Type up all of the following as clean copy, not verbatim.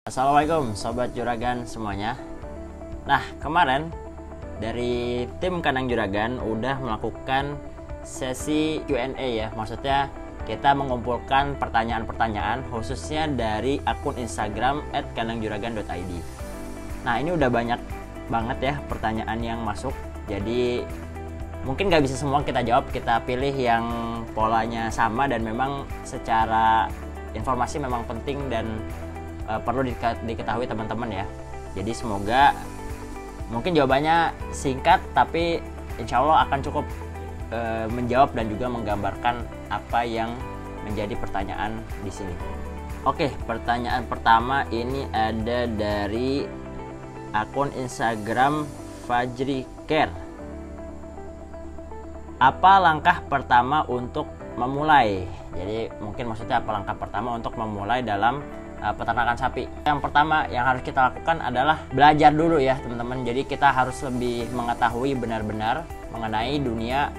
Assalamualaikum Sobat Juragan semuanya. Nah, kemarin dari tim Kandang Juragan udah melakukan sesi Q&A ya. Maksudnya kita mengumpulkan pertanyaan-pertanyaan khususnya dari akun Instagram @kandangjuragan.id. Nah, ini udah banyak banget ya pertanyaan yang masuk. Jadi mungkin gak bisa semua kita jawab. Kita pilih yang polanya sama dan memang secara informasi memang penting dan perlu diketahui teman-teman ya. Jadi semoga mungkin jawabannya singkat tapi insya Allah akan cukup menjawab dan juga menggambarkan apa yang menjadi pertanyaan di sini. Oke, pertanyaan pertama ini ada dari akun Instagram Fajri Care. Apa langkah pertama untuk memulai? Jadi mungkin maksudnya apa langkah pertama untuk memulai dalam peternakan sapi. Yang pertama yang harus kita lakukan adalah belajar dulu ya teman-teman. Jadi kita harus lebih mengetahui benar-benar mengenai dunia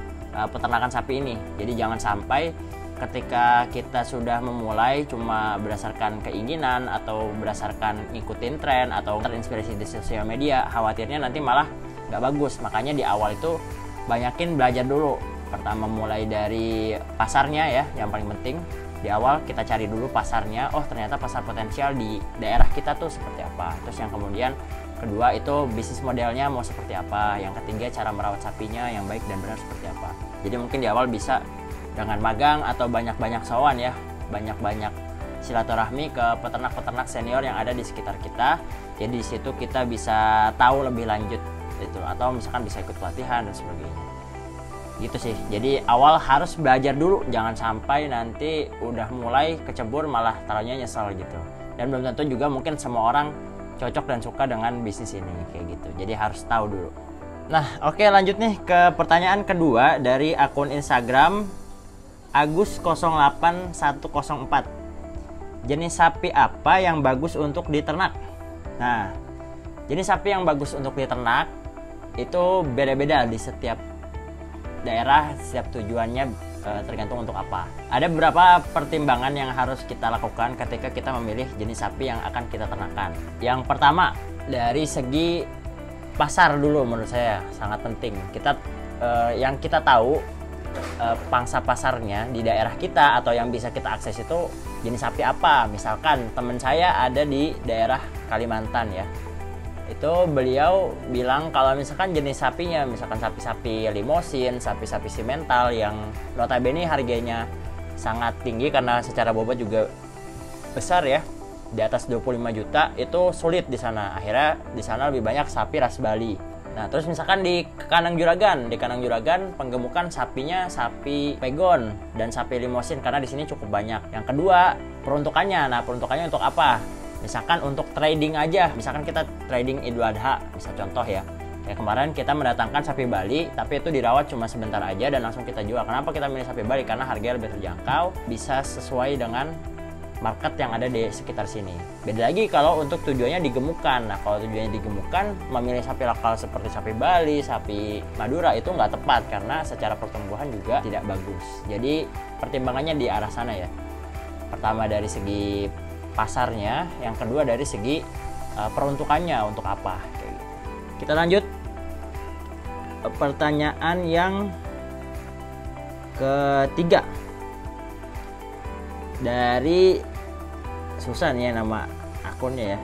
peternakan sapi ini. Jadi jangan sampai ketika kita sudah memulai cuma berdasarkan keinginan atau berdasarkan ngikutin tren atau terinspirasi di sosial media, khawatirnya nanti malah nggak bagus. Makanya di awal itu banyakin belajar dulu. Pertama mulai dari pasarnya ya, yang paling penting. Di awal kita cari dulu pasarnya, oh ternyata pasar potensial di daerah kita tuh seperti apa. Terus yang kemudian kedua itu bisnis modelnya mau seperti apa. Yang ketiga cara merawat sapinya yang baik dan benar seperti apa. Jadi mungkin di awal bisa dengan magang atau banyak-banyak sowan ya, banyak-banyak silaturahmi ke peternak-peternak senior yang ada di sekitar kita. Jadi di situ kita bisa tahu lebih lanjut itu, atau misalkan bisa ikut pelatihan dan sebagainya. Gitu sih. Jadi awal harus belajar dulu, jangan sampai nanti udah mulai kecebur malah taruhnya nyesel gitu. Dan belum tentu juga mungkin semua orang cocok dan suka dengan bisnis ini kayak gitu. Jadi harus tahu dulu. Nah, oke, lanjut nih ke pertanyaan kedua dari akun Instagram Agus08104. Jenis sapi apa yang bagus untuk diternak? Nah, jenis sapi yang bagus untuk diternak itu beda-beda di setiap daerah, setiap tujuannya tergantung untuk apa. Ada beberapa pertimbangan yang harus kita lakukan ketika kita memilih jenis sapi yang akan kita ternakan. Yang pertama, dari segi pasar dulu menurut saya sangat penting. Yang kita tahu pangsa pasarnya di daerah kita atau yang bisa kita akses itu jenis sapi apa. Misalkan teman saya ada di daerah Kalimantan ya. Itu beliau bilang kalau misalkan jenis sapinya, misalkan sapi-sapi limosin, sapi-sapi simental yang notabene harganya sangat tinggi karena secara bobot juga besar ya, di atas 25 juta, itu sulit di sana. Akhirnya di sana lebih banyak sapi ras Bali. Nah, terus misalkan di Kandang Juragan penggemukan sapinya sapi pegon dan sapi limosin karena di sini cukup banyak. Yang kedua, peruntukannya. Nah, peruntukannya untuk apa? Misalkan untuk trading aja, misalkan kita trading Idul Adha, misal contoh ya. Ya kemarin kita mendatangkan sapi Bali, tapi itu dirawat cuma sebentar aja dan langsung kita jual. Kenapa kita milih sapi Bali? Karena harganya lebih terjangkau, bisa sesuai dengan market yang ada di sekitar sini. Beda lagi kalau untuk tujuannya digemukan. Nah, kalau tujuannya digemukan, memilih sapi lokal seperti sapi Bali, sapi Madura itu nggak tepat karena secara pertumbuhan juga tidak bagus. Jadi pertimbangannya di arah sana ya. Pertama dari segi pasarnya, yang kedua dari segi peruntukannya untuk apa kayak gitu. Kita lanjut pertanyaan yang ketiga dari Susan ya nama akunnya ya,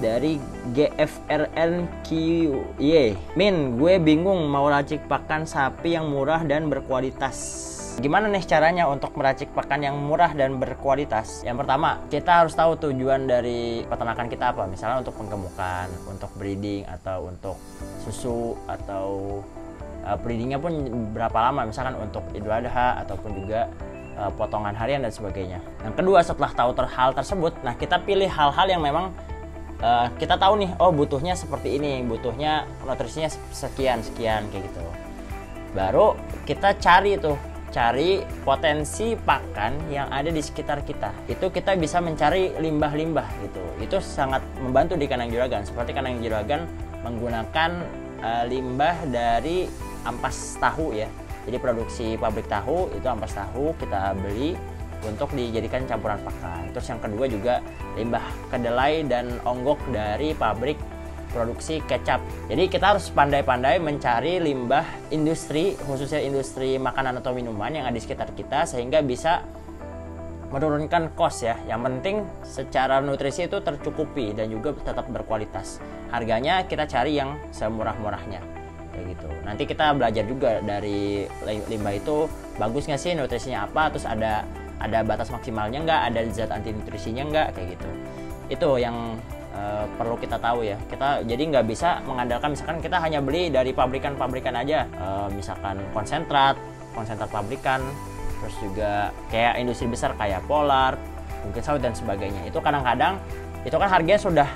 dari GFRNQY. Min, gue bingung mau racik pakan sapi yang murah dan berkualitas. Gimana nih caranya untuk meracik pakan yang murah dan berkualitas? Yang pertama, kita harus tahu tujuan dari peternakan kita apa. Misalnya untuk penggemukan, untuk breeding, atau untuk susu, atau breedingnya pun berapa lama. Misalkan untuk Idul Adha, ataupun juga potongan harian dan sebagainya. Yang kedua, setelah tahu hal tersebut, nah kita pilih hal-hal yang memang kita tahu nih, oh butuhnya seperti ini, butuhnya nutrisinya sekian kayak gitu. Baru kita cari potensi pakan yang ada di sekitar kita. Itu kita bisa mencari limbah-limbah gitu. Itu sangat membantu di Kandang Juragan. Seperti Kandang Juragan menggunakan limbah dari ampas tahu ya. Jadi produksi pabrik tahu itu ampas tahu kita beli untuk dijadikan campuran pakan. Terus yang kedua juga limbah kedelai dan onggok dari pabrik produksi kecap. Jadi kita harus pandai-pandai mencari limbah industri, khususnya industri makanan atau minuman yang ada di sekitar kita, sehingga bisa menurunkan cost ya. Yang penting secara nutrisi itu tercukupi dan juga tetap berkualitas. Harganya kita cari yang semurah-murahnya kayak gitu. Nanti kita belajar juga dari limbah itu bagus nggak sih, nutrisinya apa, terus ada batas maksimalnya nggak, ada zat anti nutrisinya nggak, kayak gitu. Itu yang perlu kita tahu ya. Kita jadi nggak bisa mengandalkan misalkan kita hanya beli dari pabrikan-pabrikan aja, misalkan konsentrat pabrikan, terus juga kayak industri besar kayak Polar, mungkin sawit dan sebagainya. Itu kadang-kadang itu kan harganya sudah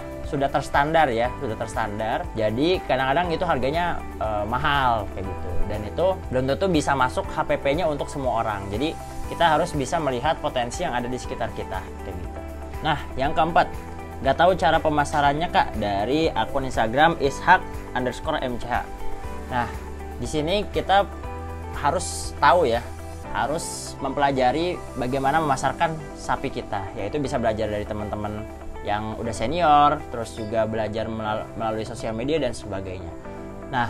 terstandar ya, sudah terstandar. Jadi kadang-kadang itu harganya mahal kayak gitu. Dan itu belum tentu bisa masuk HPP-nya untuk semua orang. Jadi kita harus bisa melihat potensi yang ada di sekitar kita kayak gitu. Nah, yang keempat, nggak tahu cara pemasarannya Kak, dari akun Instagram ishak_mch. Nah, di sini kita harus tahu ya, harus mempelajari bagaimana memasarkan sapi kita, yaitu bisa belajar dari teman-teman yang udah senior, terus juga belajar melalui sosial media dan sebagainya. Nah,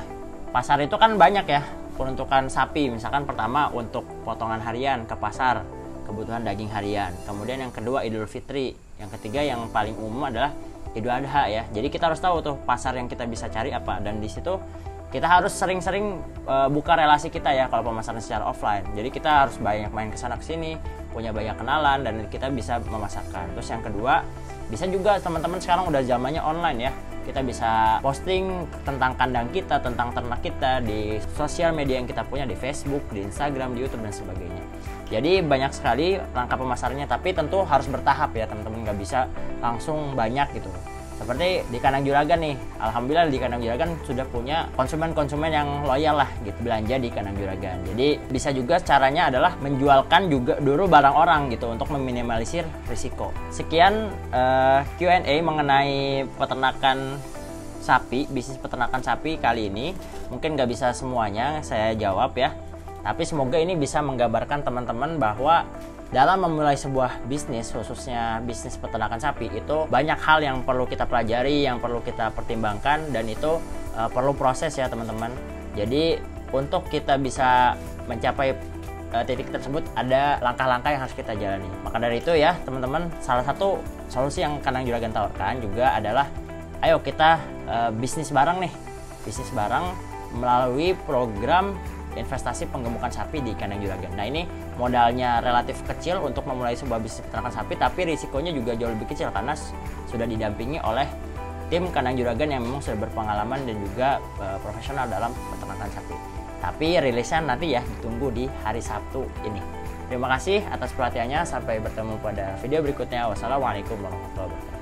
pasar itu kan banyak ya, peruntukan sapi. Misalkan pertama untuk potongan harian ke pasar, kebutuhan daging harian. Kemudian yang kedua Idul Fitri. Yang ketiga yang paling umum adalah Idul Adha ya. Jadi kita harus tahu tuh pasar yang kita bisa cari apa, dan di situ kita harus sering-sering buka relasi kita ya kalau pemasaran secara offline. Jadi kita harus banyak main kesana kesini, punya banyak kenalan, dan kita bisa memasarkan. Terus yang kedua, bisa juga teman-teman sekarang udah zamannya online ya. Kita bisa posting tentang kandang kita, tentang ternak kita di sosial media yang kita punya, di Facebook, di Instagram, di YouTube dan sebagainya. Jadi banyak sekali langkah pemasarannya, tapi tentu harus bertahap ya teman-teman, nggak bisa langsung banyak gitu. Seperti di kandang juragan nih, alhamdulillah di kandang juragan sudah punya konsumen-konsumen yang loyal lah gitu, belanja di kandang juragan. Jadi bisa juga caranya adalah menjualkan juga dulu barang orang gitu untuk meminimalisir risiko. Sekian Q&A mengenai peternakan sapi, bisnis peternakan sapi kali ini. Mungkin nggak bisa semuanya saya jawab ya, tapi semoga ini bisa menggambarkan teman-teman bahwa dalam memulai sebuah bisnis, khususnya bisnis peternakan sapi, itu banyak hal yang perlu kita pelajari, yang perlu kita pertimbangkan, dan itu perlu proses ya teman-teman. Jadi untuk kita bisa mencapai titik tersebut, ada langkah-langkah yang harus kita jalani. Maka dari itu ya teman-teman, salah satu solusi yang kandang juragan tawarkan juga adalah ayo kita bisnis bareng nih, bisnis bareng melalui program investasi penggemukan sapi di kandang juragan. Nah, ini modalnya relatif kecil untuk memulai sebuah bisnis peternakan sapi, tapi risikonya juga jauh lebih kecil karena sudah didampingi oleh tim kandang juragan yang memang sudah berpengalaman dan juga profesional dalam peternakan sapi. Tapi rilisnya nanti ya ditunggu di hari Sabtu ini. Terima kasih atas perhatiannya, sampai bertemu pada video berikutnya. Wassalamualaikum warahmatullahi wabarakatuh.